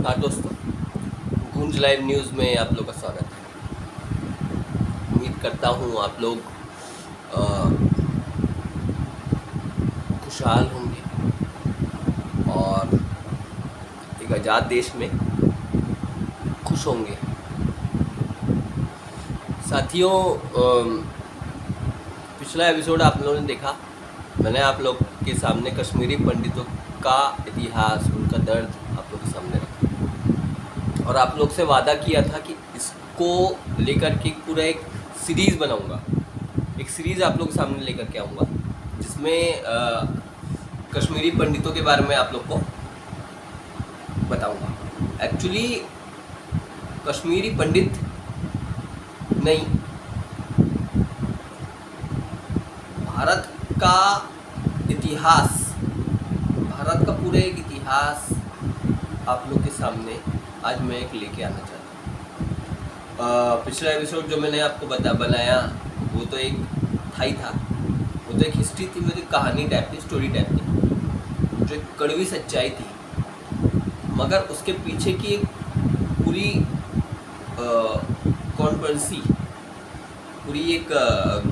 नमस्कार दोस्तों, गूंज लाइव न्यूज़ में आप लोग का स्वागत है। उम्मीद करता हूँ आप लोग खुशहाल होंगे और एक आज़ाद देश में खुश होंगे। साथियों, पिछला एपिसोड आप लोगों ने देखा। मैंने आप लोग के सामने कश्मीरी पंडितों का इतिहास, उनका दर्द आप लोग के सामने रखा और आप लोग से वादा किया था कि इसको लेकर के पूरा एक सीरीज़ बनाऊंगा। एक सीरीज़ आप लोग के सामने लेकर के आऊँगा जिसमें कश्मीरी पंडितों के बारे में आप लोग को बताऊंगा। एक्चुअली कश्मीरी पंडित नहीं, भारत का इतिहास, भारत का पूरा एक इतिहास आप लोग के सामने आज मैं एक लेके आना चाहता हूँ। पिछला एपिसोड जो मैंने आपको बनाया वो तो एक था ही था, वो तो एक हिस्ट्री थी, वो तो कहानी टाइप थी, स्टोरी टाइप थी, जो एक कड़वी सच्चाई थी। मगर उसके पीछे की एक पूरी कॉन्फ्रेंसी, पूरी एक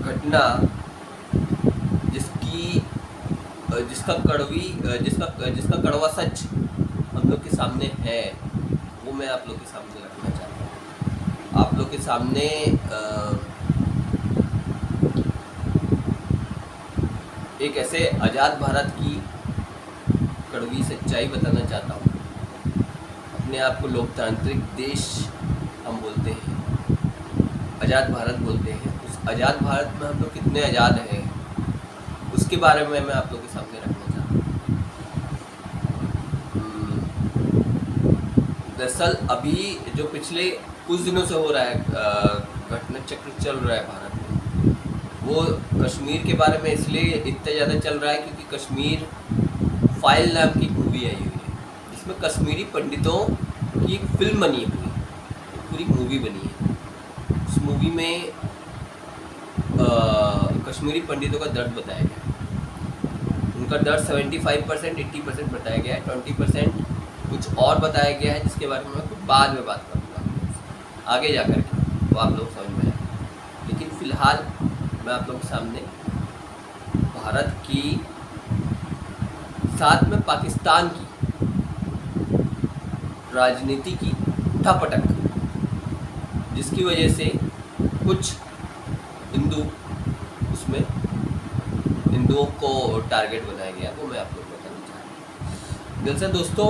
घटना जिसका कड़वा सच हम लोग के सामने है, वो मैं आप लोग के सामने रखना चाहता हूँ। आप लोग के सामने एक ऐसे आज़ाद भारत की कड़वी सच्चाई बताना चाहता हूँ। अपने आप को लोकतांत्रिक देश हम बोलते हैं, आज़ाद भारत बोलते हैं। उस आज़ाद भारत में हम लोग कितने आज़ाद हैं उसके बारे में मैं आप लोग के सामने रखना चाहता हूँ। दरअसल अभी जो पिछले कुछ दिनों से हो रहा है घटना चक्र चल रहा है भारत में, वो कश्मीर के बारे में इसलिए इतना ज़्यादा चल रहा है क्योंकि कश्मीर फाइल नाम की मूवी आई हुई है, जिसमें कश्मीरी पंडितों की एक फिल्म बनी हुई है, पूरी मूवी बनी है। उस मूवी में कश्मीरी पंडितों का दर्द बताया गया। उनका दर्द 75%, 80% बताया गया है, 20% कुछ और बताया गया है, जिसके बारे में मैं कुछ बाद में बात करूँगा आगे जा कर के, वो आप लोग समझ में आए। लेकिन फ़िलहाल मैं आप लोगों के सामने भारत की साथ में पाकिस्तान की राजनीति की उठापटक, जिसकी वजह से कुछ हिंदू, उसमें हिंदुओं को टारगेट बनाया गया, वो मैं आप लोग को बताना चाहता हूँ। दरअसल दोस्तों,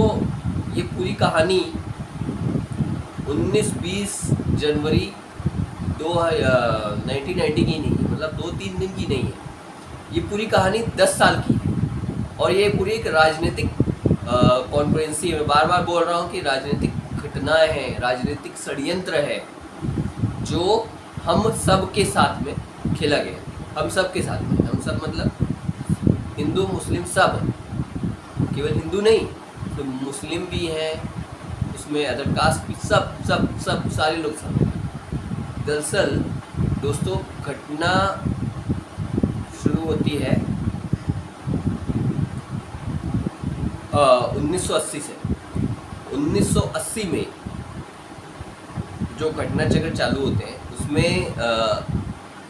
ये पूरी कहानी 19-20 जनवरी 1990 की नहीं है, मतलब 2-3 दिन की नहीं है। ये पूरी कहानी 10 साल की है और ये पूरी एक राजनीतिक कॉन्फ्रेंसी है। मैं बार बार बोल रहा हूँ कि राजनीतिक घटनाएं हैं, राजनीतिक षड्यंत्र है जो हम सब के साथ में खेला गया। हम सब के साथ में, हम सब मतलब हिंदू मुस्लिम सब, केवल हिंदू नहीं तो मुस्लिम भी हैं, उसमें अदर कास्ट भी, सब सारे लोग सब। दरअसल दोस्तों, घटना शुरू होती है 1980 से। 1980 में जो घटना चक्र चालू होते हैं उसमें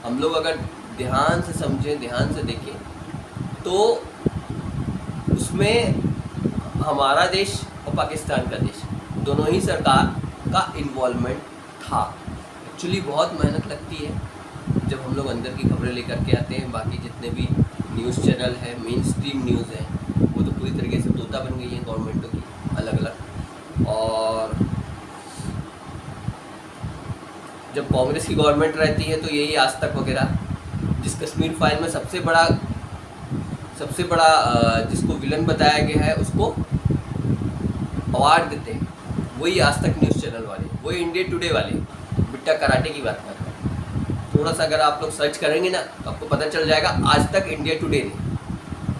हम लोग अगर ध्यान से समझें, ध्यान से देखें, तो उसमें हमारा देश और पाकिस्तान का देश दोनों ही सरकार का इन्वॉल्वमेंट था। एक्चुअली बहुत मेहनत लगती है जब हम लोग अंदर की खबरें लेकर के आते हैं। बाकी जितने भी न्यूज़ चैनल है, मेन स्ट्रीम न्यूज़ है, वो तो पूरी तरीके से तोता बन गई है गवर्नमेंटों की अलग अलग। और जब कांग्रेस की गवर्नमेंट रहती है तो यही आज तक वगैरह, जिस कश्मीर फाइल में सबसे बड़ा जिसको विलन बताया गया है उसको अवार्ड देते हैं, वही आज तक न्यूज़ चैनल वाले, वही इंडिया टुडे वाले बिट्टा कराटे की बात कर रहे हैं। थोड़ा सा अगर आप लोग सर्च करेंगे ना तो आपको पता चल जाएगा, आज तक इंडिया टुडे ने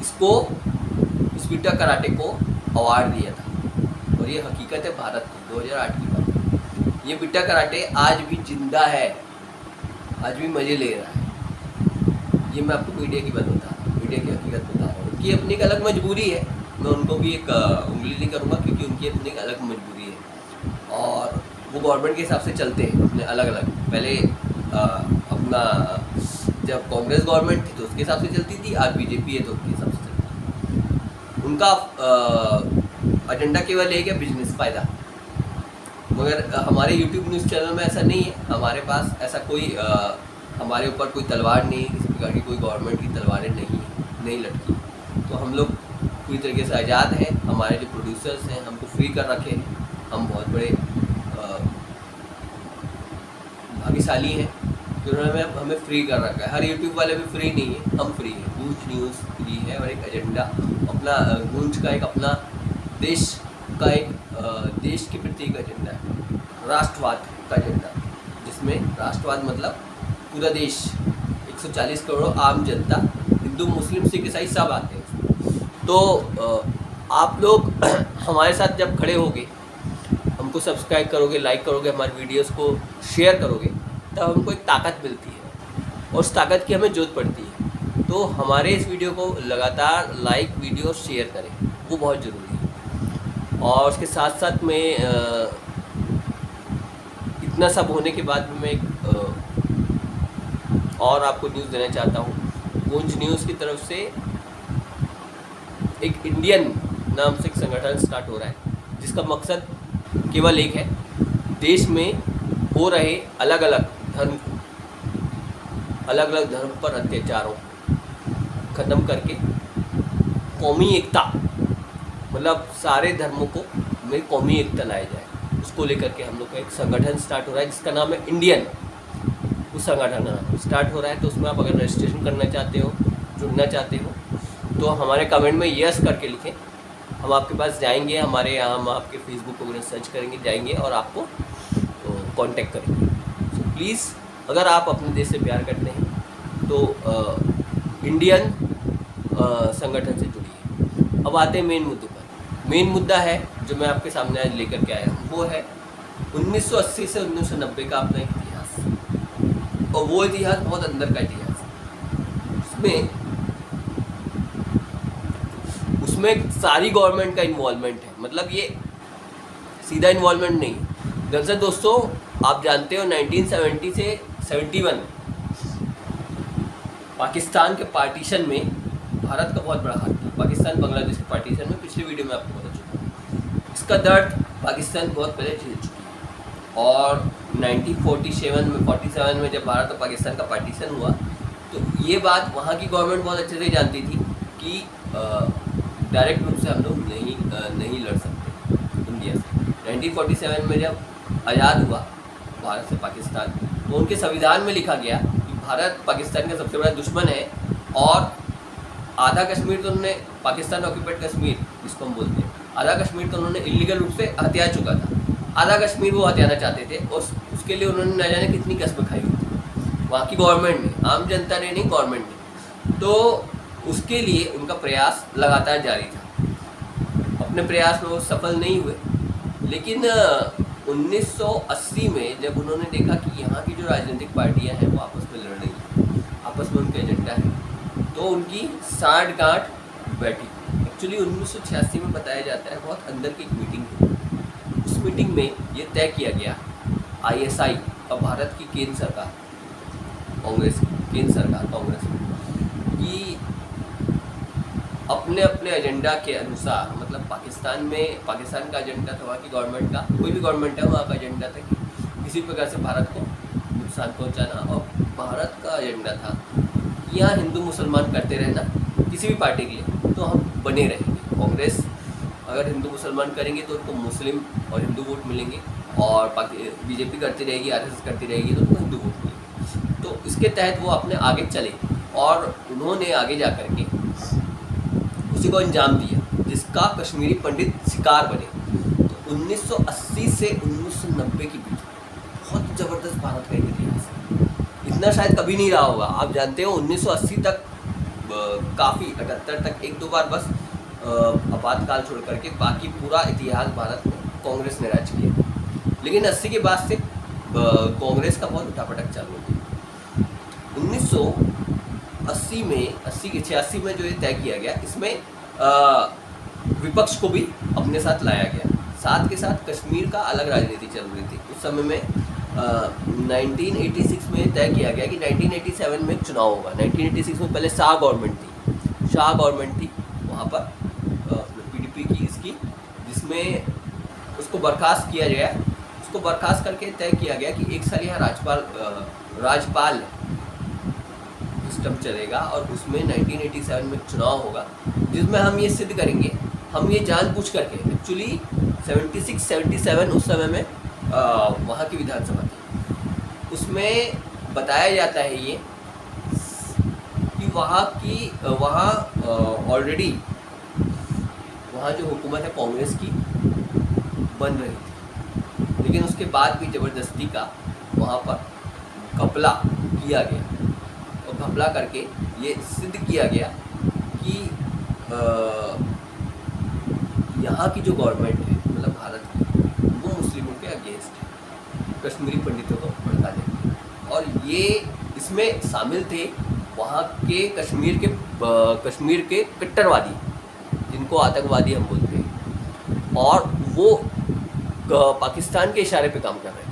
इस बिट्टा कराटे को अवार्ड दिया था। और ये हकीकत है भारत की 2008 की बात। ये बिट्टा कराटे आज भी जिंदा है, आज भी मज़े ले रहा है। ये मैं आपको मीडिया की बात बता रहा हूँ, मीडिया की हकीकत बता रहा हूँ। उनकी अपनी एक अलग मजबूरी है, मैं उनको भी एक उंगली नहीं करूँगा, क्योंकि उनकी अपनी एक अलग मजबूरी है और वो गवर्नमेंट के हिसाब से चलते हैं अपने अलग अलग। पहले अपना जब कांग्रेस गवर्नमेंट थी तो उसके हिसाब से चलती थी, आज बीजेपी है तो उसके हिसाब से चलती है। उनका एजेंडा केवल एक है, बिजनेस फ़ायदा। मगर हमारे यूट्यूब न्यूज़ चैनल में ऐसा नहीं है, हमारे पास ऐसा कोई हमारे ऊपर कोई तलवार नहीं है, किसी प्रकार की कोई गवर्नमेंट की तलवारें नहीं लटकी। तो हम लोग पूरी तरीके से आज़ाद हैं। हमारे जो प्रोड्यूसर्स हैं हमको फ्री कर रखे हैं, हम बहुत बड़े भाग्यशाली हैं कि उन्होंने हमें फ्री कर रखा है। हर यूट्यूब वाले भी फ्री नहीं है, हम फ्री हैं। गूंज न्यूज़ फ्री है और एक एजेंडा अपना गूंज का एक अपना देश का एक देश के प्रति एक एजेंडा है, राष्ट्रवाद का एजेंडा, जिसमें राष्ट्रवाद मतलब पूरा देश, 140 करोड़ आम जनता, हिंदू मुस्लिम सिख ईसाई सब आते हैं। तो आप लोग हमारे साथ जब खड़े होगे, हमको सब्सक्राइब करोगे, लाइक करोगे, हमारे वीडियोस को शेयर करोगे, तब हमको एक ताकत मिलती है और उस ताकत की हमें ज़रूरत पड़ती है। तो हमारे इस वीडियो को लगातार लाइक, वीडियो शेयर करें, वो बहुत ज़रूरी है। और उसके साथ साथ में इतना सब होने के बाद भी मैं एक और आपको न्यूज़ देना चाहता हूँ। गूंज न्यूज़ की तरफ से एक इंडियन नाम से एक संगठन स्टार्ट हो रहा है, जिसका मकसद केवल एक है, देश में हो रहे अलग अलग धर्म पर अत्याचारों ख़त्म करके कौमी एकता, मतलब सारे धर्मों को में कौमी एकता लाया जाए, उसको लेकर के हम लोग का एक संगठन स्टार्ट हो रहा है, जिसका नाम है इंडियन। उस संगठन स्टार्ट हो रहा है, तो उसमें आप अगर रजिस्ट्रेशन करना चाहते हो, जुड़ना चाहते हो, तो हमारे कमेंट में यस करके लिखें। हम आपके पास जाएंगे, हमारे यहाँ हम आपके फेसबुक वगैरह सर्च करेंगे, जाएंगे और आपको कांटेक्ट करेंगे। तो प्लीज़ अगर आप अपने देश से प्यार करते हैं तो इंडियन संगठन से जुड़िए। अब आते हैं मेन मुद्दे पर। मेन मुद्दा है जो मैं आपके सामने आज लेकर के आया हूँ, वो है 1980 से 1990 का अपना इतिहास। और वो इतिहास बहुत अंदर का इतिहास है। उसमें सारी गवर्नमेंट का इन्वॉल्वमेंट है, मतलब ये सीधा इन्वॉल्वमेंट नहीं। दरअसल दोस्तों, आप जानते हो 1970 से 71 पाकिस्तान के पार्टीशन में भारत का बहुत बड़ा हाथ था। पाकिस्तान बांग्लादेश के पार्टीशन में पिछली वीडियो में आपको बता चुका हूँ। इसका दर्द पाकिस्तान बहुत पहले झेल चुका है। और 1947 में जब भारत और पाकिस्तान का पार्टीशन हुआ, तो ये बात वहाँ की गवर्नमेंट बहुत अच्छे से जानती थी कि डायरेक्ट रूप से हम लोग नहीं लड़ सकते इंडिया से। 1947 में जब आज़ाद हुआ भारत से पाकिस्तान, तो उनके संविधान में लिखा गया कि भारत पाकिस्तान का सबसे बड़ा दुश्मन है और आधा कश्मीर तो उन्होंने, पाकिस्तान ऑक्यूपाइड कश्मीर जिसको हम बोलते हैं, आधा कश्मीर तो उन्होंने इलीगल रूप से हथिया चुका था, आधा कश्मीर वो हथियाना चाहते थे और उसके लिए उन्होंने न जाने कितनी कसमें खाई हुई थी वहाँ की गवर्नमेंट ने, आम जनता ने नहीं, गवर्नमेंट ने। तो उसके लिए उनका प्रयास लगातार जारी था। अपने प्रयास में वो सफल नहीं हुए, लेकिन 1980 में जब उन्होंने देखा कि यहाँ की जो राजनीतिक पार्टियाँ हैं वो आपस में लड़ रही हैं, आपस में उनके एजेंडा है, तो उनकी साठ-गांठ बैठी। एक्चुअली 1986 में बताया जाता है बहुत अंदर की एक मीटिंग हुई। उस मीटिंग में ये तय किया गया, ISI और भारत की केंद्र सरकार, केंद्र सरकार कांग्रेस की अपने अपने एजेंडा के अनुसार, मतलब पाकिस्तान का एजेंडा था, वहाँ की गवर्नमेंट का, कोई भी गवर्नमेंट है वहाँ का एजेंडा था कि किसी प्रकार से भारत को नुकसान पहुँचाना, और भारत का एजेंडा था कि यहाँ हिंदू मुसलमान करते रहना किसी भी पार्टी के लिए, तो हम बने रहेंगे। कांग्रेस अगर हिंदू मुसलमान करेंगे तो उनको मुस्लिम और हिंदू वोट मिलेंगे, और बीजेपी करती रहेगी, RSS करती रहेगी तो उनको हिंदू वोट मिलेंगे। तो इसके तहत वो अपने आगे चले और उन्होंने आगे जा कर के उसी को अंजाम दिया, जिसका कश्मीरी पंडित शिकार बने। तो 1980 से 1990 के बीच बहुत ज़बरदस्त भारत का इतिहास है, इतना शायद कभी नहीं रहा होगा। आप जानते हो 1980 तक काफ़ी 78 तक एक दो बार बस आपातकाल छोड़ करके बाकी पूरा इतिहास भारत में कांग्रेस ने राज किया, लेकिन 80 के बाद से कांग्रेस का बहुत उठापटक चालू हो गया। 1980 में 86 में जो ये तय किया गया, इसमें विपक्ष को भी अपने साथ लाया गया। साथ के साथ कश्मीर का अलग राजनीति चल रही थी उस समय में। 1986 में तय किया गया कि 1987 में चुनाव होगा। 1986 में पहले शाह गवर्नमेंट थी वहाँ पर पीडीपी की इसकी, जिसमें उसको बर्खास्त किया गया। उसको बर्खास्त करके तय किया गया कि एक साल यहाँ राजपाल सिस्टम चलेगा और उसमें 1987 में चुनाव होगा, जिसमें हम ये सिद्ध करेंगे, हम ये जानबूझ करके, एक्चुअली 76-77 उस समय में वहाँ की विधानसभा थी, उसमें बताया जाता है ये कि वहाँ ऑलरेडी वहाँ जो हुकूमत है कांग्रेस की बन रही थी, लेकिन उसके बाद भी ज़बरदस्ती का वहाँ पर घपला किया गया और घपला करके ये सिद्ध किया गया कि यहाँ की जो गवर्नमेंट है, मतलब भारत की, वो मुस्लिमों के अगेंस्ट है, कश्मीरी पंडितों को भड़का देती है। और ये इसमें शामिल थे वहाँ के कश्मीर के कट्टरवादी, जिनको आतंकवादी हम बोलते हैं, और वो पाकिस्तान के इशारे पे काम कर रहे थे,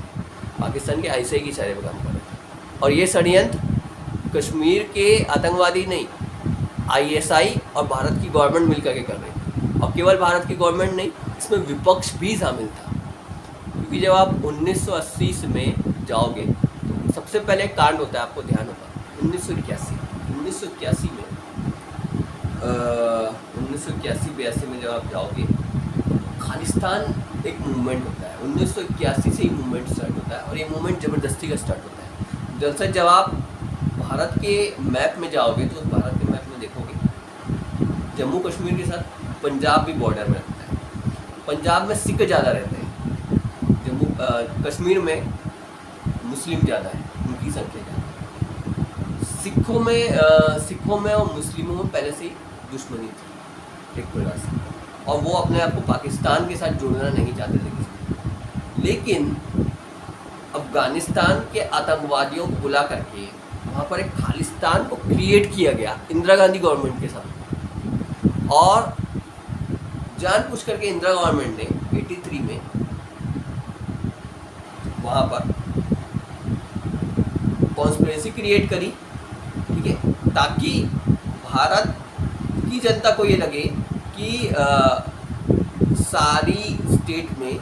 पाकिस्तान के आईएसआई के इशारे पे काम कर रहे थे। और ये षड्यंत्र कश्मीर के आतंकवादी नहीं, आईएसआई और भारत की गवर्नमेंट मिलकर के कर रही थी। और केवल भारत की गवर्नमेंट नहीं, इसमें विपक्ष भी शामिल था, क्योंकि जब आप 1980 में जाओगे तो सबसे पहले एक कांड होता है, आपको ध्यान होगा, 1981 में 1981-82 में जब आप जाओगे, खालिस्तान एक मूवमेंट होता है। 1981 से ही मूवमेंट स्टार्ट होता है और ये मूवमेंट ज़बरदस्ती का स्टार्ट होता है। दरअसल जब आप भारत के मैप में जाओगे तो भारत के मैप में देखोगे जम्मू कश्मीर के साथ पंजाब भी बॉर्डर में रहता है। पंजाब में सिख ज़्यादा रहते हैं, कश्मीर में मुस्लिम ज़्यादा है, उनकी संख्या ज़्यादा है। सिखों में और मुस्लिमों में पहले से ही दुश्मनी थी एक प्रकार से, और वो अपने आप को पाकिस्तान के साथ जोड़ना नहीं चाहते थे किसी। लेकिन अफगानिस्तान के आतंकवादियों को बुला करके वहाँ पर एक खालिस्तान को क्रिएट किया गया इंदिरा गांधी गवर्नमेंट के साथ, और जानबूझ करके इंदिरा गवर्नमेंट ने 83 में वहाँ पर कॉन्स्पिरेसी क्रिएट करी, ठीक है, ताकि भारत की जनता को ये लगे कि सारी स्टेट में,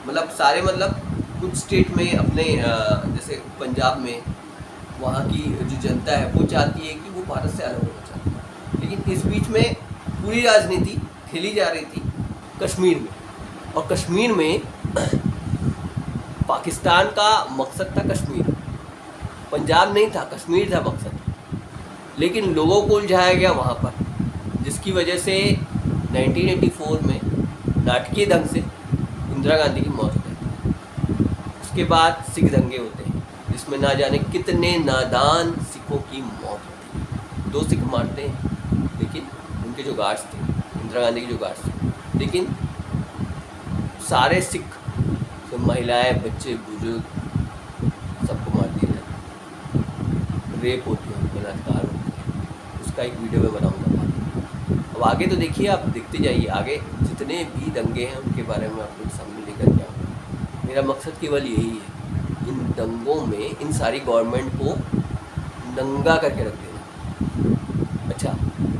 मतलब कुछ स्टेट में अपने जैसे पंजाब में वहाँ की जो जनता है वो चाहती है कि वो भारत से अलग होना चाहती है। लेकिन इस बीच में पूरी राजनीति खेली जा रही थी कश्मीर में, और कश्मीर में पाकिस्तान का मकसद था कश्मीर, पंजाब नहीं था, कश्मीर था मकसद। लेकिन लोगों को उलझाया गया वहाँ पर, जिसकी वजह से 1984 में नाटकीय ढंग से इंदिरा गांधी की मौत हो जाती है। उसके बाद सिख दंगे होते हैं, जिसमें ना जाने कितने नादान सिखों की मौत होती है। 2 सिख मारते हैं, लेकिन उनके जो गार्ड्स थे, इंदिरा गांधी के जो गार्ड्स थे, लेकिन सारे सिख, तो महिलाएं, बच्चे, बुजुर्ग, सबको मार दिया जाता है। रेप होती है, बलात्कार होती है। उसका एक वीडियो में बनाऊंगा। अब आगे तो देखिए, आप देखते जाइए, आगे जितने भी दंगे हैं उनके बारे में आपको सामने लेकर के आऊँगा। मेरा मकसद केवल यही है, इन दंगों में इन सारी गवर्नमेंट को नंगा करके रख देना। अच्छा,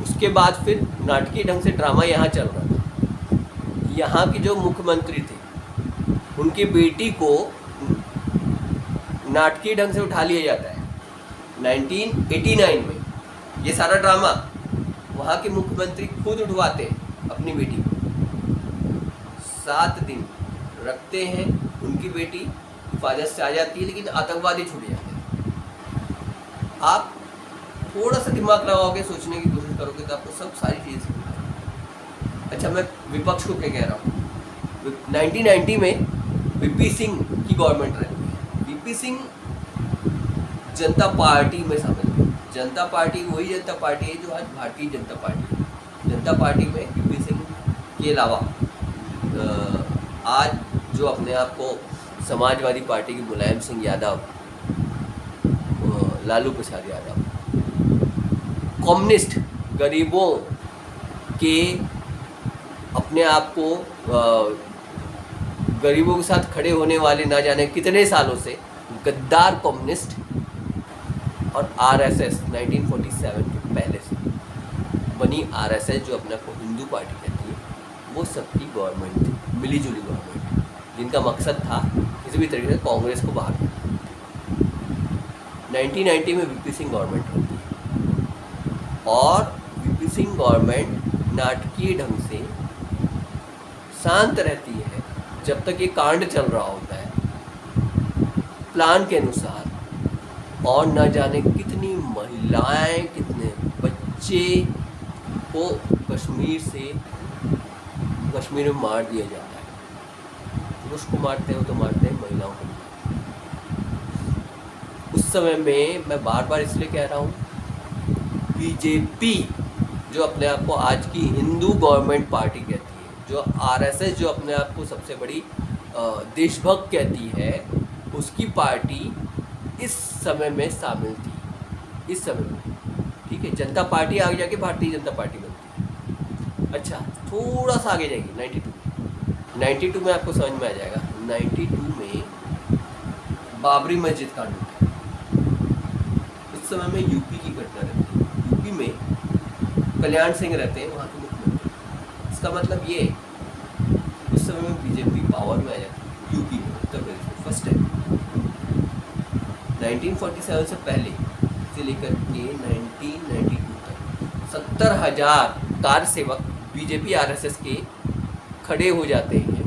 उसके बाद फिर नाटकीय ढंग से ड्रामा यहाँ चल रहा था। यहाँ की जो मुख्यमंत्री थे, उनकी बेटी को नाटकीय ढंग से उठा लिया जाता है 1989 में। ये सारा ड्रामा वहाँ के मुख्यमंत्री खुद उठवाते हैं अपनी बेटी को, 7 दिन रखते हैं, उनकी बेटी हिफाजत से आ जाती है, लेकिन आतंकवादी छूट जाते हैं। आप थोड़ा सा दिमाग लगाओगे, सोचने की कोशिश करोगे तो आपको सब सारी चीज़। अच्छा, मैं विपक्ष को क्या कह रहा हूँ। 1990 में वीपी सिंह की गवर्नमेंट रही है। वीपी सिंह जनता पार्टी में शामिल है। जनता पार्टी वही जनता पार्टी है जो आज भारतीय जनता पार्टी है। जनता पार्टी में वीपी सिंह के अलावा आज जो अपने आप को समाजवादी पार्टी के मुलायम सिंह यादव, लालू प्रसाद यादव, कम्युनिस्ट, गरीबों के अपने आप को गरीबों के साथ खड़े होने वाले ना जाने कितने सालों से गद्दार कम्युनिस्ट और आरएसएस 1947 के पहले से बनी आरएसएस जो अपने आप को हिंदू पार्टी कहती है, वो सबकी गवर्नमेंट थी, मिलीजुली गवर्नमेंट, जिनका मकसद था किसी भी तरीके से कांग्रेस को बाहर करना। 1990 में वीपी सिंह गवर्नमेंट होती है और वीपी सिंह गवर्नमेंट नाटकीय ढंग से शांत रहती है जब तक ये कांड चल रहा होता है प्लान के अनुसार, और न जाने कितनी महिलाएं कितने बच्चे को कश्मीर में मार दिया जाता है। पुरुष को मारते हो तो मारते हैं, महिलाओं को। उस समय में मैं बार बार इसलिए कह रहा हूँ, बीजेपी जो अपने आप को आज की हिंदू गवर्नमेंट पार्टी कहती है, जो आरएसएस जो अपने आप को सबसे बड़ी देशभक्त कहती है, उसकी पार्टी इस समय में शामिल थी। इस समय में ठीक है, जनता पार्टी आगे जाके भारतीय जनता पार्टी बनती है। अच्छा, थोड़ा सा आगे जाएगी 92 में आपको समझ में आ जाएगा। 92 में बाबरी मस्जिद कांड होता है। उस समय में यूपी की घटना रहती है। यूपी में कल्याण सिंह रहते हैं वहाँ के मुख्यमंत्री। इसका मतलब ये उस समय में बीजेपी पावर में आ जाती है यूपी में, उत्तर प्रदेश में फर्स्ट टाइम। 1947 से पहले से लेकर के 1992 तक 70,000 कार सेवक बीजेपी आरएसएस के खड़े हो जाते हैं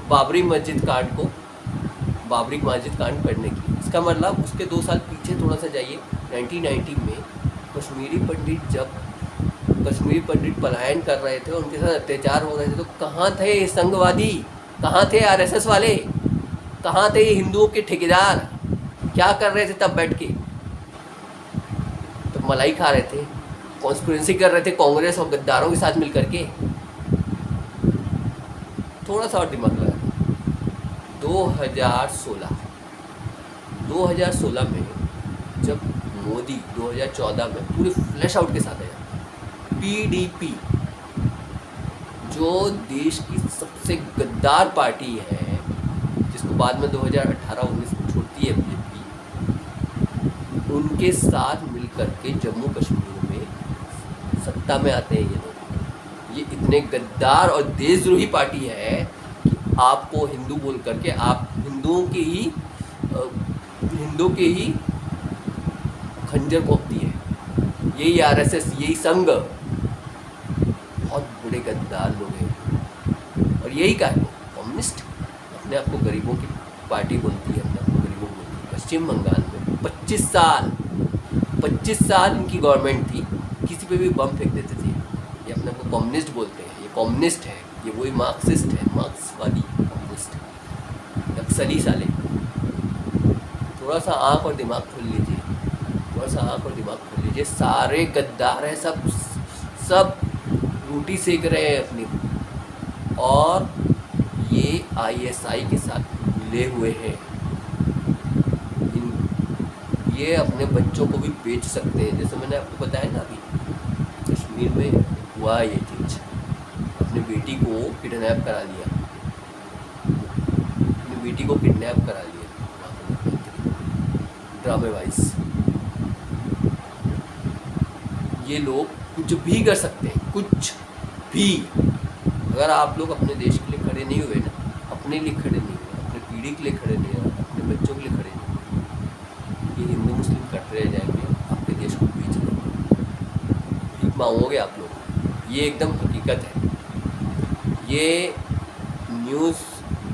बाबरी मस्जिद कांड करने की। इसका मतलब उसके 2 साल पीछे थोड़ा सा जाइए, 1990 में कश्मीरी पंडित पलायन कर रहे थे, उनके साथ अत्याचार हो रहे थे, तो कहाँ थे संघवादी, कहाँ थे आरएसएस वाले, कहाँ थे हिंदुओं के ठेकेदार, क्या कर रहे थे तब बैठ के? तो मलाई खा रहे थे, कॉन्स्पिरेसी कर रहे थे कांग्रेस और गद्दारों के साथ मिलकर के। थोड़ा सा और दिमाग लगा। 2016 में जब मोदी 2014 में पूरे फ्लैश आउट के साथ आया, पीडीपी जो देश की सबसे गद्दार पार्टी है, जिसको बाद में 2018-19 में छोड़ती है बीजेपी, उनके साथ मिलकर के जम्मू कश्मीर में सत्ता में आते हैं ये लोग। ये इतने गद्दार और देशद्रोही पार्टी है कि आपको हिंदू बोल करके आप हिंदुओं के ही खंजर पोंखती है। यही आरएसएस, यही संघ बहुत बड़े गद्दार लोग हैं। और यही कारण कम्युनिस्ट अपने आप को गरीबों की पार्टी बोलती है, अपने आप को गरीबों को बोलती है। पश्चिम बंगाल में 25 साल इनकी गवर्नमेंट थी, किसी पे भी बम फेंक देते थे। ये अपने को कम्युनिस्ट बोलते हैं, ये कम्युनिस्ट है, ये वही मार्क्सिस्ट है, मार्क्सवादी कम्युनिस्ट, नक्सली साले। थोड़ा सा आँख और दिमाग खोल लीजिए, सारे गद्दार हैं, सब रोटी सेक रहे हैं अपनी, और ये आईएसआई के साथ मिले हुए हैं। ये अपने बच्चों को भी बेच सकते हैं, जैसे मैंने आपको बताया ना अभी कश्मीर में हुआ ये चीज़। अपनी बेटी को किडनैप करा लिया, ड्रामेबाज। ये लोग कुछ भी कर सकते हैं, कुछ भी। अगर आप लोग अपने देश के लिए खड़े नहीं हुए ना, अपने लिए खड़े नहीं हुए, अपनी पीढ़ी के लिए खड़े नहीं हुए, अपने बच्चों के लिए खड़े नहीं हुए, ये हिंदू मुस्लिम कट रह जाएंगे, आपके देश को बेच देंगे, भीख मांगोगे आप लोग। ये एकदम हकीकत है। ये न्यूज़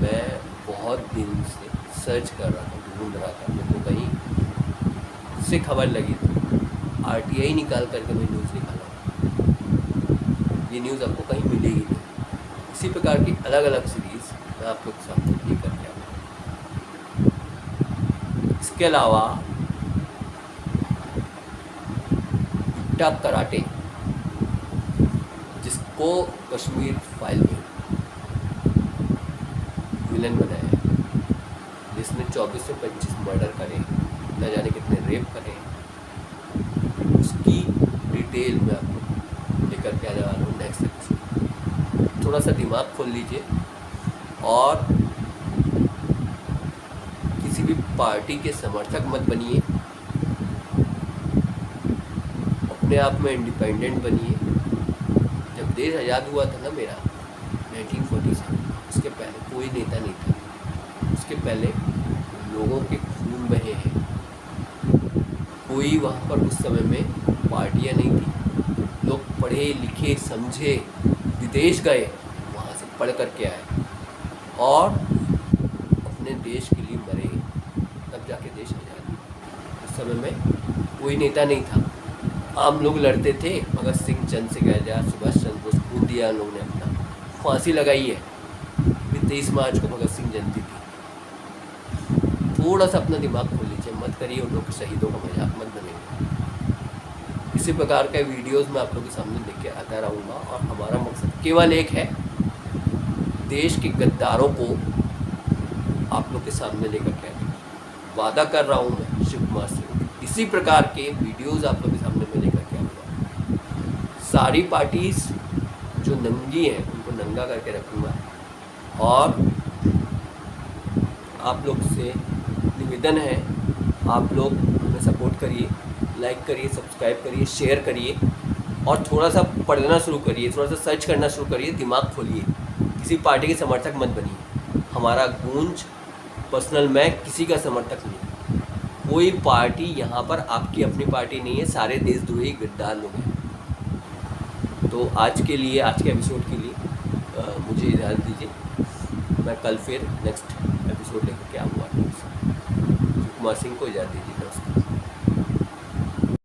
मैं बहुत दिन से सर्च कर रहा था, ढूंढ रहा था, मेरे को कहीं से खबर लगी थी, आरटीआई निकाल करके मैं न्यूज़ निकाला। ये न्यूज़ आपको कहीं मिलेगी नहीं। इसी प्रकार की अलग अलग सीरीज़ मैं आप लोग के सामने लेकर के आऊँ। इसके अलावा टिकटॉक कराटे, जिसको कश्मीर फाइल में विलन बनाया है, जिसने 24 से 25 मर्डर करे, न जाने कितने रेप करे, उसकी डिटेल में आपको लेकर के आने वाला हूँ नेक्स्ट एपिसोड। थोड़ा सा दिमाग खोल लीजिए और किसी भी पार्टी के समर्थक मत बनिए, अपने आप में इंडिपेंडेंट बनिए। जब देश आज़ाद हुआ था ना मेरा 1947, उसके पहले कोई नेता नहीं था, उसके पहले लोगों के खून बहे हैं। कोई वहाँ पर उस समय में पार्टियाँ नहीं थी, लोग पढ़े लिखे समझे विदेश गए, वहाँ से पढ़ करके आए और अपने देश के लिए मरे, तब जाके देश आज़ाद हुआ। उस समय में कोई नेता नहीं था, आम लोग लड़ते थे। भगत सिंह, चंद्रशेखर आज़ाद, सुभाष चंद्र बोस, खून दिया उन लोगों ने अपना, फांसी लगाई है। फिर 23 मार्च को भगत सिंह जयंती थी। थोड़ा सा अपना दिमाग खोल लीजिए, मत करिए उन लोग के शहीदों का मजाक मत बनेगा। इसी प्रकार का वीडियोस मैं आप लोगों के सामने लेके आता रहूँगा और हमारा मकसद केवल एक है, देश के गद्दारों को आप लोग के सामने लेकर के आने। वादा कर रहा हूँ मैं शिव कुमार सिंह, इसी प्रकार के वीडियोस आप लोग के सामने मैं लेकर के आऊँगा। सारी पार्टीज जो नंगी हैं उनको नंगा करके रखूँगा और आप लोग से निवेदन है, आप लोग हमें सपोर्ट करिए, लाइक करिए, सब्सक्राइब करिए, शेयर करिए और थोड़ा सा पढ़ना शुरू करिए, थोड़ा सा सर्च करना शुरू करिए, दिमाग खोलिए। किसी पार्टी के समर्थक मत बनिए। हमारा गूंज पर्सनल, मैं किसी का समर्थक नहीं। कोई पार्टी यहाँ पर आपकी अपनी पार्टी नहीं है, सारे देशद्रोही गद्दार लोग हैं। तो आज के लिए, आज के एपिसोड के लिए मुझे इजाज़त दीजिए। मैं कल फिर नेक्स्ट एपिसोड लेकर के आऊँगा। शिव कुमार सिंह को इजाज़त दीजिए।